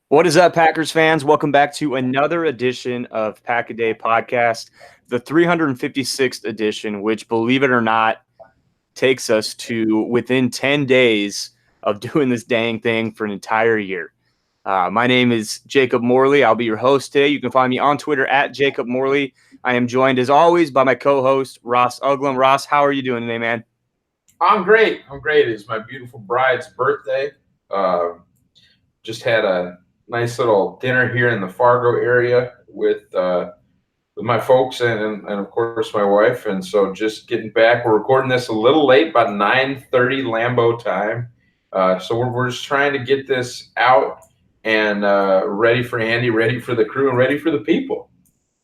What is up, Packers fans? Welcome back to another edition of Pack a Day Podcast, the 356th edition, which, believe it or not, takes us to within 10 days of doing this dang thing for an entire year. My name is Jacob Morley. I'll be your host today. You can find me on Twitter at Jacob Morley. I am joined, as always, by my co-host, Ross Uglum. Ross, how are you doing today, man? I'm great. I'm great. It's my beautiful bride's birthday. Uh, just had a nice little dinner here in the Fargo area with my folks and of course my wife. And so just getting back. We're recording this a little late, about 9:30 Lambeau time. So we're just trying to get this out and ready for Andy, ready for the crew, and ready for the people.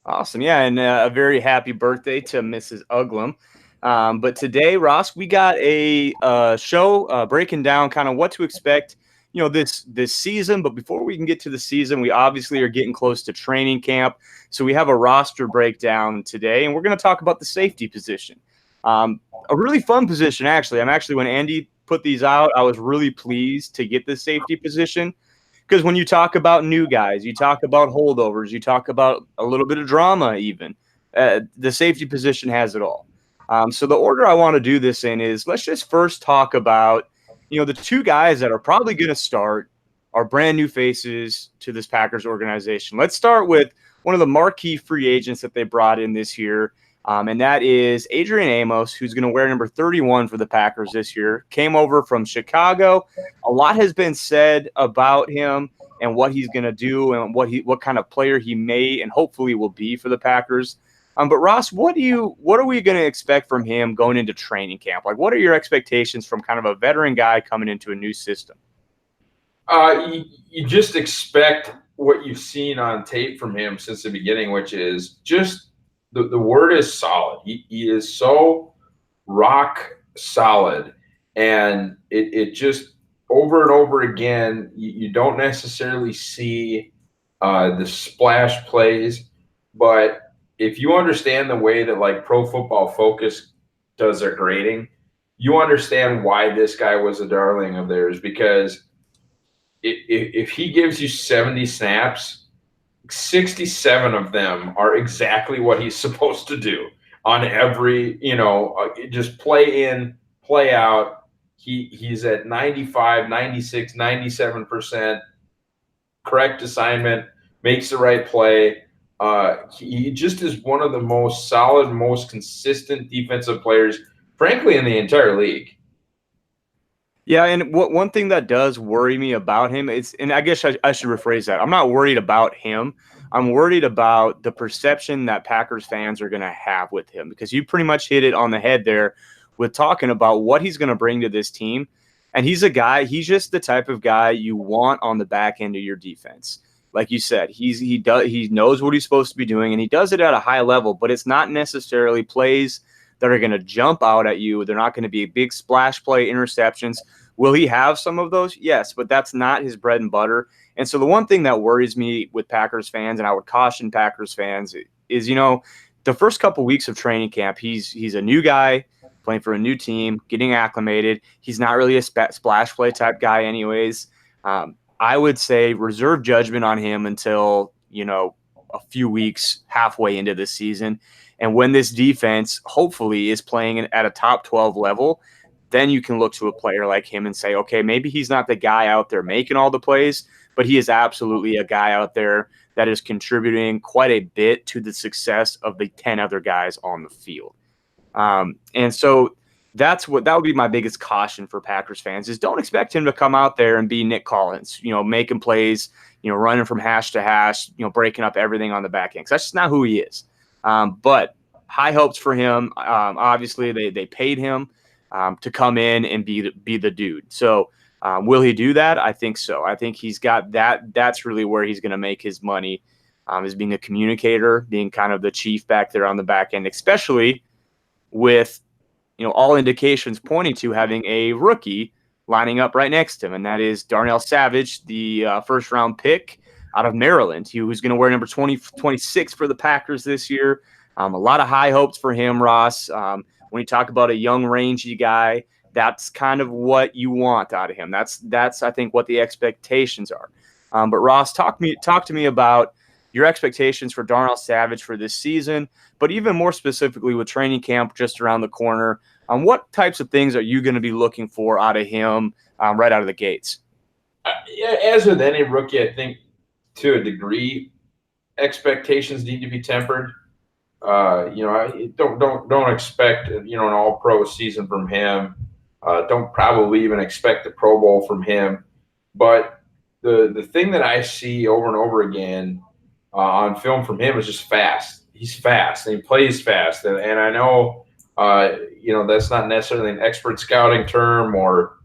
Awesome. Yeah, and a very happy birthday to Mrs. Uglum. But today, Ross, we got a show breaking down kind of what to expect, this season. But before we can get to the season, we obviously are getting close to training camp. So we have a roster breakdown today, and we're going to talk about the safety position. A really fun position, actually. When Andy put these out, I was really pleased to get the safety position. Because when you talk about new guys, you talk about holdovers, you talk about a little bit of drama even. The safety position has it all. So the order I want to do this in is let's just first talk about, the two guys that are probably going to start are brand new faces to this Packers organization. Let's start with one of the marquee free agents that they brought in this year, and that is Adrian Amos, who's going to wear number 31 for the Packers this year. Came over from Chicago. A lot has been said about him and what he's going to do and what kind of player he may and hopefully will be for the Packers. But Ross, what are we going to expect from him going into training camp? Like, what are your expectations from kind of a veteran guy coming into a new system? You just expect what you've seen on tape from him since the beginning, which is just the word is solid. He is so rock solid, and it just over and over again. You don't necessarily see the splash plays, but if you understand the way that like Pro Football Focus does their grading, you understand why this guy was a darling of theirs, because if he gives you 70 snaps, 67 of them are exactly what he's supposed to do on every, just play in, play out. He's at 95, 96, 97% correct assignment, makes the right play. He just is one of the most solid, most consistent defensive players, frankly, in the entire league. Yeah, and one thing that does worry me about him is, and I guess I should rephrase that. I'm not worried about him. I'm worried about the perception that Packers fans are going to have with him, because you pretty much hit it on the head there with talking about what he's going to bring to this team. And he's just the type of guy you want on the back end of your defense. Like you said, he knows what he's supposed to be doing, and he does it at a high level, but it's not necessarily plays that are going to jump out at you. They're not going to be big splash play interceptions. Will he have some of those? Yes, but that's not his bread and butter. And so the one thing that worries me with Packers fans, and I would caution Packers fans, is, the first couple weeks of training camp, he's a new guy playing for a new team, getting acclimated. He's not really a splash play type guy anyways. I would say reserve judgment on him until, a few weeks halfway into the season. And when this defense hopefully is playing at a top 12 level, then you can look to a player like him and say, okay, maybe he's not the guy out there making all the plays, but he is absolutely a guy out there that is contributing quite a bit to the success of the 10 other guys on the field. And so that would be my biggest caution for Packers fans, is don't expect him to come out there and be Nick Collins, making plays, running from hash to hash, breaking up everything on the back end. 'Cause that's just not who he is. But high hopes for him. Obviously, they paid him to come in and be the dude. So will he do that? I think so. I think he's got that. That's really where he's going to make his money, is being a communicator, being kind of the chief back there on the back end, especially with all indications pointing to having a rookie lining up right next to him, and that is Darnell Savage, the first round pick out of Maryland, who's going to wear number 26 for the Packers this year. A lot of high hopes for him, Ross. When you talk about a young, rangy guy, that's kind of what you want out of him. That's I think what the expectations are. But Ross, talk to me about your expectations for Darnell Savage for this season, but even more specifically with training camp just around the corner. What types of things are you going to be looking for out of him right out of the gates? Yeah, as with any rookie, I think to a degree, expectations need to be tempered. Don't expect an All Pro season from him. Don't probably even expect the Pro Bowl from him. But the thing that I see over and over again on film from him is just fast. He's fast and he plays fast. And I know that's not necessarily an expert scouting term or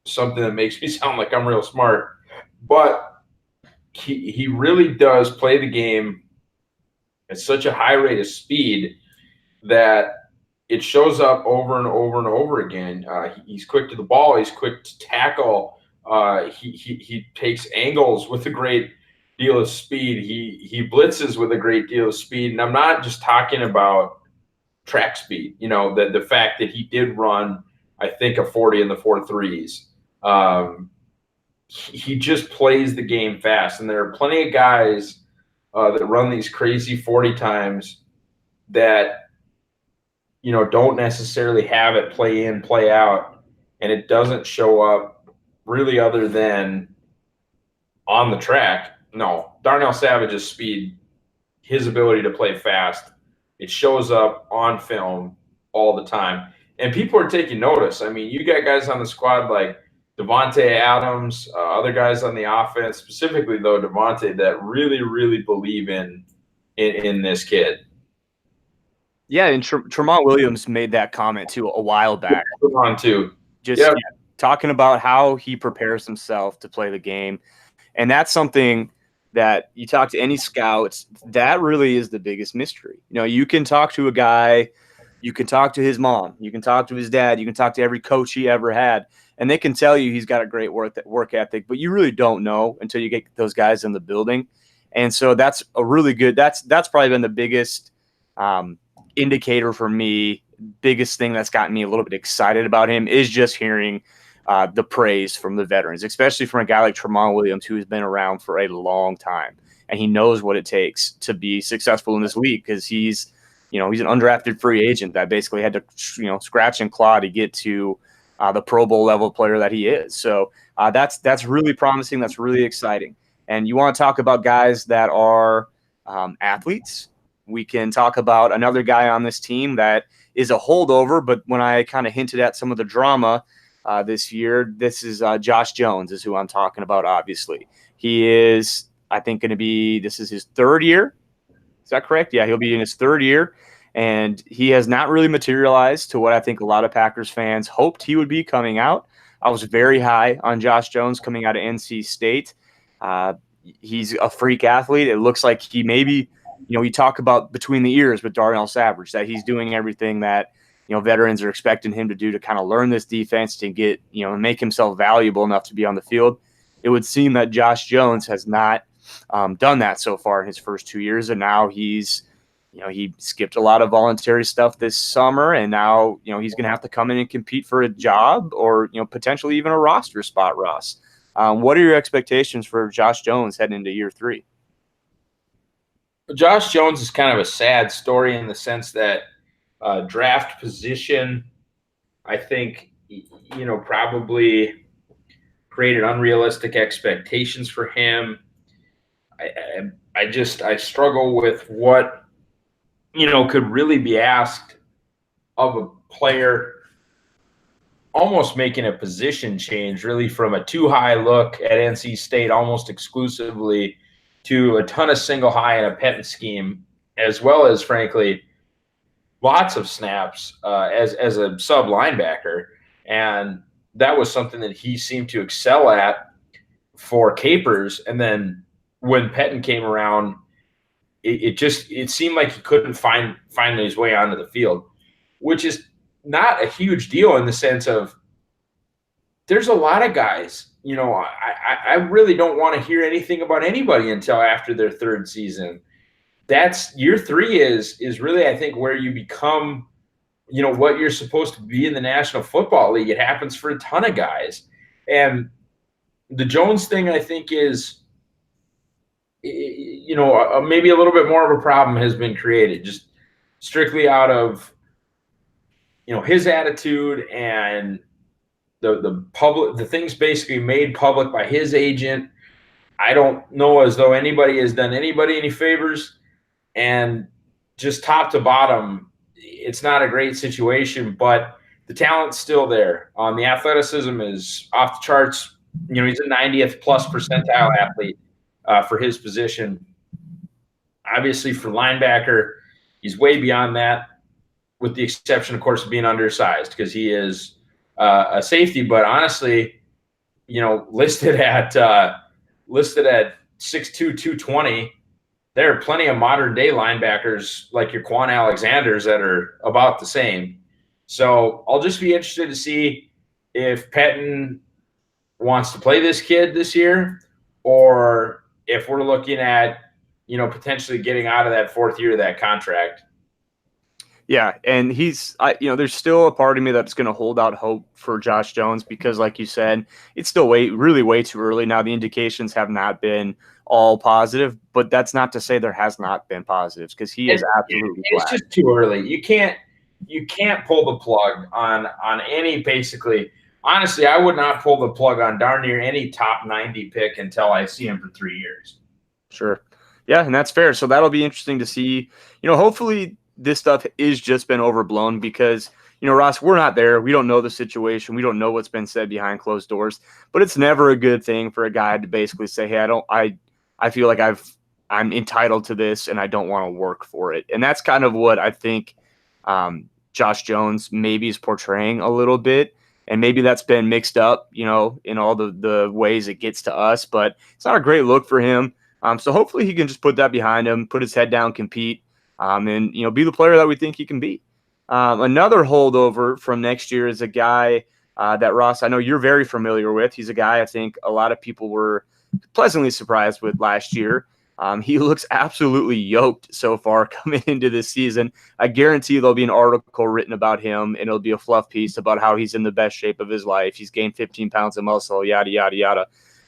something that makes me sound like I'm real smart, but he really does play the game at such a high rate of speed that it shows up over and over and over again. He's quick to the ball. He's quick to tackle. He takes angles with a great deal of speed. He blitzes with a great deal of speed. And I'm not just talking about track speed. The fact that he did run, I think, a 40 in the 4.3s. He just plays the game fast. And there are plenty of guys that run these crazy 40 times that don't necessarily have it play in, play out, and it doesn't show up really other than on the track. No, Darnell Savage's speed, his ability to play fast, it shows up on film all the time. And people are taking notice. I mean, you got guys on the squad like Devontae Adams, other guys on the offense, specifically though Devontae, that really, really believe in this kid. Yeah, and Tramon Williams made that comment too a while back. On too, just talking about how he prepares himself to play the game, and that's something that you talk to any scouts, that really is the biggest mystery. You can talk to a guy, you can talk to his mom, you can talk to his dad, you can talk to every coach he ever had, and they can tell you he's got a great work ethic, but you really don't know until you get those guys in the building. And so that's a really good, that's probably been the biggest indicator for me, biggest thing that's gotten me a little bit excited about him is just hearing the praise from the veterans, especially from a guy like Tramon Williams, who has been around for a long time, and he knows what it takes to be successful in this league because he's an undrafted free agent that basically had to, scratch and claw to get to the Pro Bowl level player that he is. So that's really promising. That's really exciting. And you want to talk about guys that are athletes. We can talk about another guy on this team that is a holdover, but when I kind of hinted at some of the drama this year, this is Josh Jones is who I'm talking about, obviously. He is, I think, this is his third year. Is that correct? Yeah, he'll be in his third year, and he has not really materialized to what I think a lot of Packers fans hoped he would be coming out. I was very high on Josh Jones coming out of NC State. He's a freak athlete. It looks like he maybe – you talk about between the ears with Darnell Savage, that he's doing everything that, veterans are expecting him to do to kind of learn this defense to get, make himself valuable enough to be on the field. It would seem that Josh Jones has not done that so far in his first 2 years. And now he's, he skipped a lot of voluntary stuff this summer. And now, he's going to have to come in and compete for a job or, potentially even a roster spot, Ross. What are your expectations for Josh Jones heading into year 3? Josh Jones is kind of a sad story in the sense that draft position, I think, probably created unrealistic expectations for him. I struggle with what, could really be asked of a player almost making a position change really from a too high look at NC State almost exclusively to a ton of single high in a Penton scheme, as well as, frankly, lots of snaps as a sub linebacker. And that was something that he seemed to excel at for Capers. And then when Penton came around, it seemed like he couldn't find his way onto the field, which is not a huge deal in the sense of there's a lot of guys. I really don't want to hear anything about anybody until after their third season. That's year 3 is really, I think, where you become, what you're supposed to be in the National Football League. It happens for a ton of guys. And the Jones thing, I think, is maybe a little bit more of a problem has been created just strictly out of his attitude and the things basically made public by his agent. I don't know as though anybody has done anybody any favors, and just top to bottom, it's not a great situation, but the talent's still there. The athleticism is off the charts. He's a 90th plus percentile athlete for his position. Obviously, for linebacker, he's way beyond that, with the exception, of course, of being undersized because he is a safety. But honestly, listed at 6'2", 220. There are plenty of modern day linebackers like your Quan Alexanders that are about the same. So I'll just be interested to see if Pettine wants to play this kid this year, or if we're looking at, potentially getting out of that fourth year of that contract. Yeah, and there's still a part of me that's going to hold out hope for Josh Jones because, like you said, it's still really way too early. Now, the indications have not been all positive, but that's not to say there has not been positives because he is absolutely it's flat. just too early. You can't pull the plug on any, basically. Honestly, I would not pull the plug on darn near any top 90 pick until I see him for 3 years. Sure. Yeah, and that's fair. So that'll be interesting to see. Hopefully this stuff is just been overblown because, Ross, we're not there. We don't know the situation. We don't know what's been said behind closed doors, but it's never a good thing for a guy to basically say, hey, I feel like I'm entitled to this and I don't want to work for it. And that's kind of what I think Josh Jones maybe is portraying a little bit. And maybe that's been mixed up, in all the ways it gets to us, but it's not a great look for him. So hopefully he can just put that behind him, put his head down, compete, and be the player that we think he can be. Another holdover from next year is a guy that, Ross, I know you're very familiar with. He's a guy I think a lot of people were pleasantly surprised with last year. He looks absolutely yoked so far coming into this season. I guarantee there'll be an article written about him, and it'll be a fluff piece about how he's in the best shape of his life. He's gained 15 pounds of muscle, yada, yada, yada.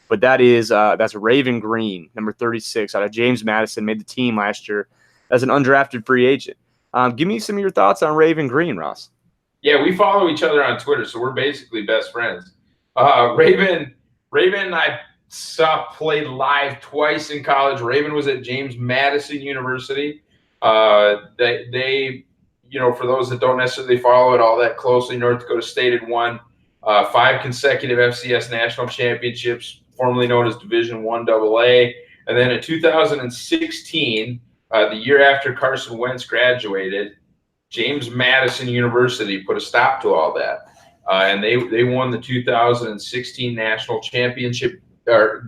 But that's Raven Green, number 36, out of James Madison, made the team last year as an undrafted free agent. Give me some of your thoughts on Raven Green, Ross. Yeah, we follow each other on Twitter, so we're basically best friends. Raven and I played live twice in college. Raven was at James Madison University. They for those that don't necessarily follow it all that closely, North Dakota State had won 5 consecutive FCS national championships, formerly known as Division I AA. And then in 2016, the year after Carson Wentz graduated, James Madison University put a stop to all that. And they won the 2016 national championship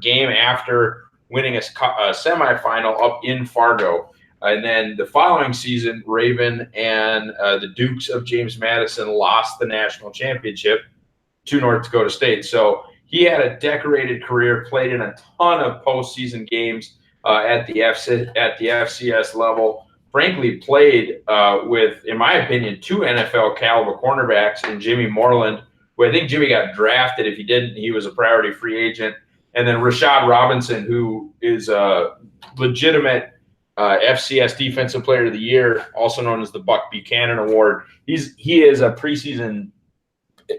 game after winning a semifinal up in Fargo. And then the following season, Raven and the Dukes of James Madison lost the national championship to North Dakota State. So he had a decorated career, played in a ton of postseason games at the FCS level. Frankly, played with, in my opinion, 2 NFL caliber cornerbacks in Jimmy Moreland, who I think Jimmy got drafted. If he didn't, he was a priority free agent. And then Rashad Robinson, who is a legitimate FCS Defensive Player of the Year, also known as the Buck Buchanan Award. He is a preseason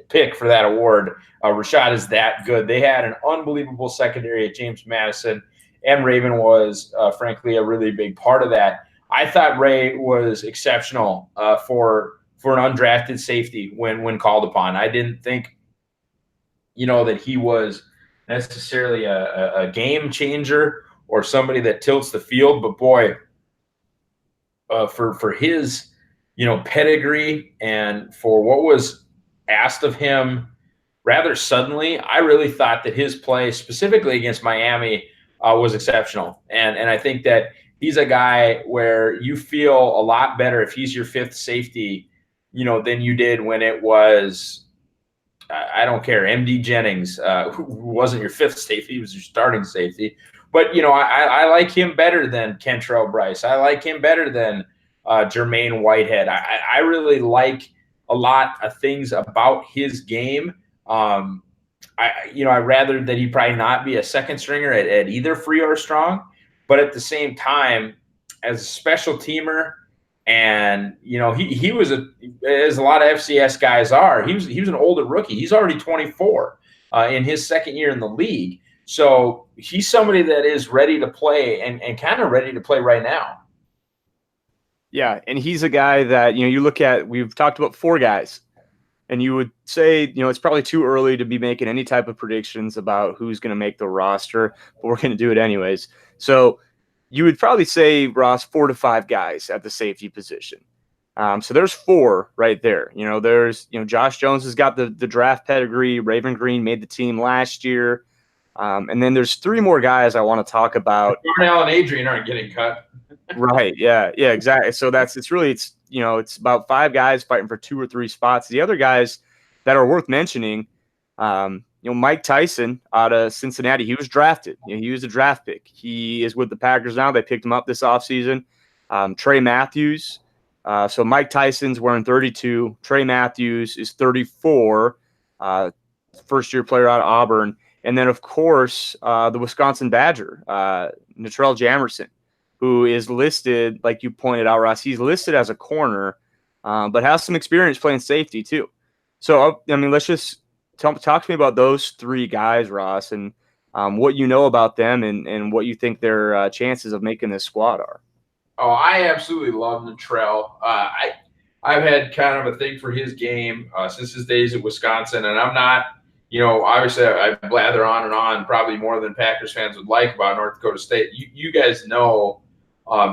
pick for that award. Rashad is that good. They had an unbelievable secondary at James Madison, and Raven was, frankly, a really big part of that. I thought Ray was exceptional for an undrafted safety when called upon. I didn't think, that he was necessarily a game changer or somebody that tilts the field, but boy, for his, pedigree and for what was asked of him rather suddenly, I really thought that his play specifically against Miami was exceptional. And I think that he's a guy where you feel a lot better if he's your 5th safety, than you did when it was, I don't care, MD Jennings, who wasn't your 5th safety, he was your starting safety. But, I like him better than Kentrell Bryce. I like him better than Jermaine Whitehead. I really like a lot of things about his game. I'd rather that he probably not be a second stringer at either free or strong. but at the same time, as a special teamer, and he was as a lot of FCS guys are. He was an older rookie. He's already 24 in his second year in the league. So he's somebody that is ready to play and kind of ready to play right now. Yeah, and he's a guy that, you look at, we've talked about 4 guys, and you would say, it's probably too early to be making any type of predictions about who's going to make the roster, but we're going to do it anyways. So you would probably say, Ross, 4 to 5 guys at the safety position. So there's 4 right there. There's, Josh Jones has got the draft pedigree. Raven Green made the team last year. And then there's 3 more guys I want to talk about. Darnell and Adrian aren't getting cut. Right. Yeah, exactly. So it's about 5 guys fighting for 2 or 3 spots. The other guys that are worth mentioning, Mike Tyson out of Cincinnati, he was drafted. He was a draft pick. He is with the Packers now. They picked him up this offseason. Trey Matthews. So Mike Tyson's wearing 32. Trey Matthews is 34. First-year player out of Auburn. And then, of course, the Wisconsin Badger, Natrell Jamerson, who is listed, like you pointed out, Ross, he's listed as a corner, but has some experience playing safety too. So, let's just talk to me about those 3 guys, Ross, and what you know about them and what you think their chances of making this squad are. Oh, I absolutely love Natrell. I've had kind of a thing for his game since his days at Wisconsin, and I'm not – obviously I blather on and on, probably more than Packers fans would like about North Dakota State. You guys know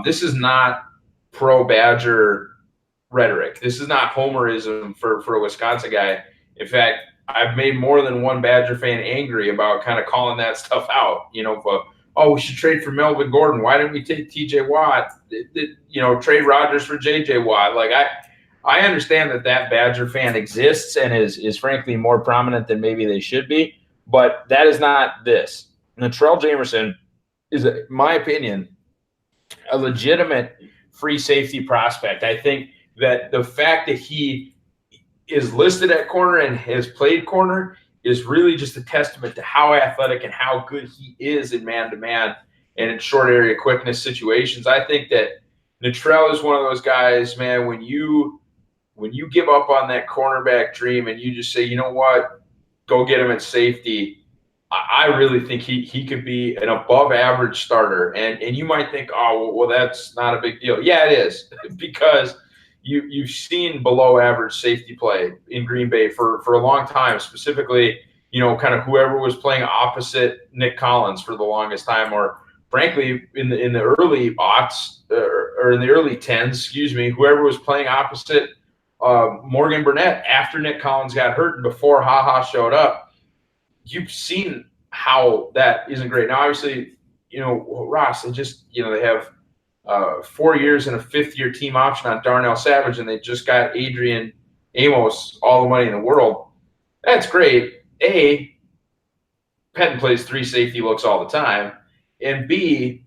this is not pro-Badger rhetoric. This is not homerism for a Wisconsin guy. In fact, I've made more than one Badger fan angry about kind of calling that stuff out. We should trade for Melvin Gordon. Why didn't we take T.J. Watt? Trade Rodgers for J.J. Watt. Like I understand that Badger fan exists and is frankly more prominent than maybe they should be, but that is not this. Natrell Jamerson is, in my opinion, a legitimate free safety prospect. I think that the fact that he is listed at corner and has played corner is really just a testament to how athletic and how good he is in man-to-man and in short area quickness situations. I think that Natrell is one of those guys, man, when you give up on that cornerback dream and you just say, you know what, go get him at safety, I really think he could be an above average starter. And you might think, oh, well, that's not a big deal. Yeah, it is, because you've seen below average safety play in Green Bay for a long time, specifically, kind of whoever was playing opposite Nick Collins for the longest time, or frankly, in the early aughts or in the early 10s, whoever was playing opposite Morgan Burnett after Nick Collins got hurt and before HaHa showed up. You've seen how that isn't great. Now, obviously, Ross, they have 4 years and a 5th-year team option on Darnell Savage, and they just got Adrian Amos all the money in the world. That's great. A, Penton plays 3 safety looks all the time, and B,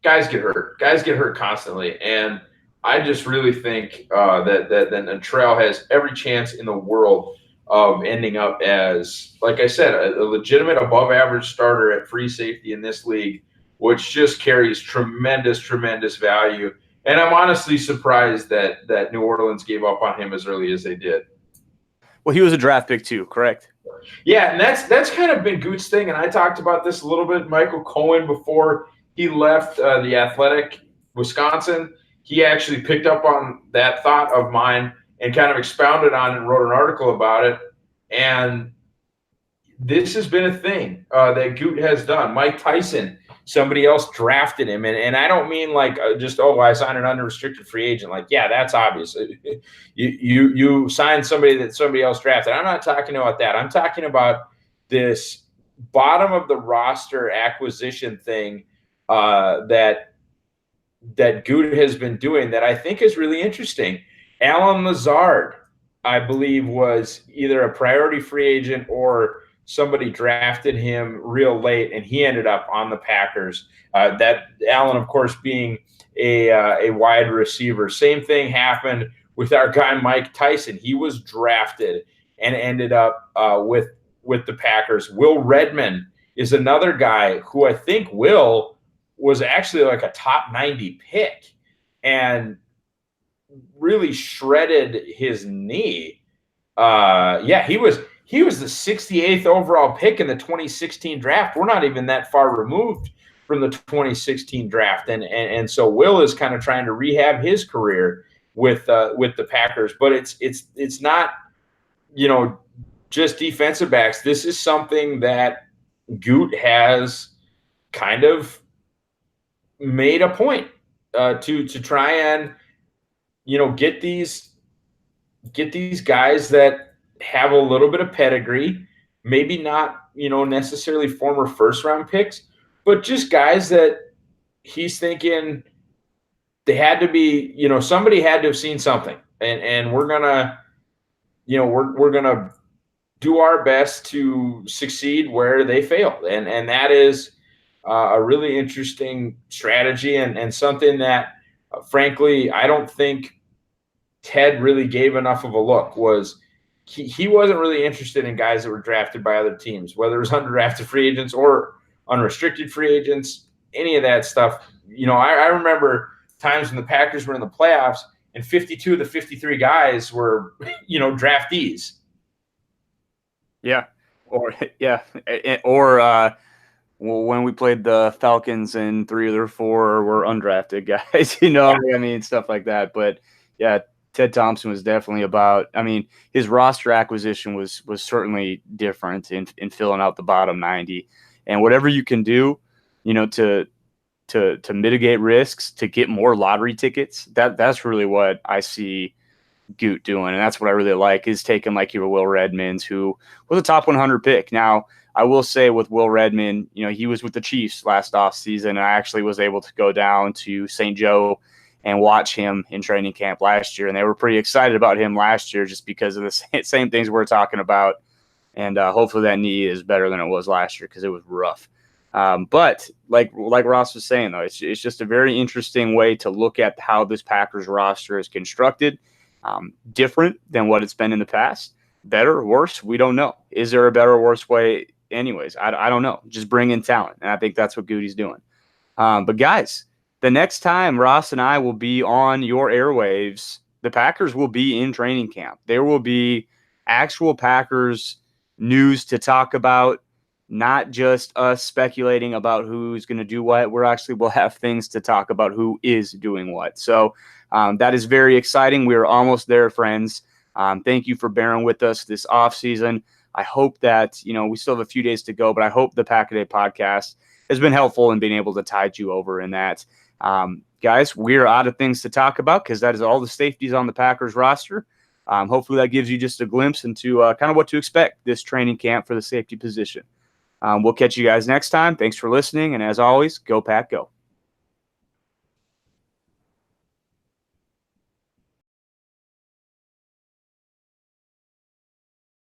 guys get hurt. Guys get hurt constantly, and I just really think that Natrell has every chance in the world of ending up as, like I said, a legitimate above-average starter at free safety in this league, which just carries tremendous, tremendous value. And I'm honestly surprised that New Orleans gave up on him as early as they did. Well, he was a draft pick too, correct? Yeah, and that's kind of been Goot's thing, and I talked about this a little bit. Michael Cohen, before he left the Athletic Wisconsin, he actually picked up on that thought of mine and kind of expounded on it and wrote an article about it. And this has been a thing that Goot has done. Mike Tyson, somebody else drafted him. And I don't mean like I signed an unrestricted free agent. Like, yeah, that's obvious. You signed somebody that somebody else drafted. I'm not talking about that. I'm talking about this bottom of the roster acquisition thing that Goot has been doing that I think is really interesting. Alan Lazard, I believe, was either a priority free agent or somebody drafted him real late, and he ended up on the Packers. That Alan, of course, being a wide receiver. Same thing happened with our guy Mike Tyson. He was drafted and ended up with the Packers. Will Redmond is another guy who I think Will was actually like a top 90 pick and really shredded his knee. Yeah, he was the 68th overall pick in the 2016 draft. We're not even that far removed from the 2016 draft, and so Will is kind of trying to rehab his career with the Packers. But it's not, you know, just defensive backs. This is something that Goot has kind of made a point to try and, you know, get these guys that have a little bit of pedigree, maybe not, you know, necessarily former first round picks, but just guys that he's thinking they had to be, you know, somebody had to have seen something, and we're gonna, you know, we're gonna do our best to succeed where they failed, and that is a really interesting strategy, and something that, frankly, I don't think Ted really gave enough of a look. Was he wasn't really interested in guys that were drafted by other teams, whether it was undrafted free agents or unrestricted free agents, any of that stuff. You know, I remember times when the Packers were in the playoffs and 52 of the 53 guys were, you know, draftees. Yeah. Or when we played the Falcons and 3 of their 4 were undrafted guys, you know, I mean, stuff like that. But yeah, Ted Thompson was definitely about, I mean, his roster acquisition was certainly different in filling out the bottom 90. And whatever you can do, you know, to mitigate risks, to get more lottery tickets, that's really what I see Goot doing. And that's what I really like, is taking like your Will Redmonds, who was a top 100 pick. Now, I will say with Will Redmond, you know, he was with the Chiefs last offseason, and I actually was able to go down to St. Joe and watch him in training camp last year. And they were pretty excited about him last year just because of the same things we're talking about. And hopefully that knee is better than it was last year, because it was rough. But like Ross was saying, though, it's just a very interesting way to look at how this Packers roster is constructed. Different than what it's been in the past. Better or worse, we don't know. Is there a better or worse way? Anyways, I don't know. Just bring in talent, and I think that's what Goody's doing. But guys, the next time Ross and I will be on your airwaves, the Packers will be in training camp. There will be actual Packers news to talk about, not just us speculating about who's going to do what. We'll have things to talk about who is doing what. So that is very exciting. We're almost there, friends. Thank you for bearing with us this off season. I hope that, you know, we still have a few days to go, but I hope the Pack a Day podcast has been helpful in being able to tide you over in that. Guys, we're out of things to talk about, because that is all the safeties on the Packers roster. Hopefully that gives you just a glimpse into kind of what to expect this training camp for the safety position. We'll catch you guys next time. Thanks for listening. And as always, go Pack, go.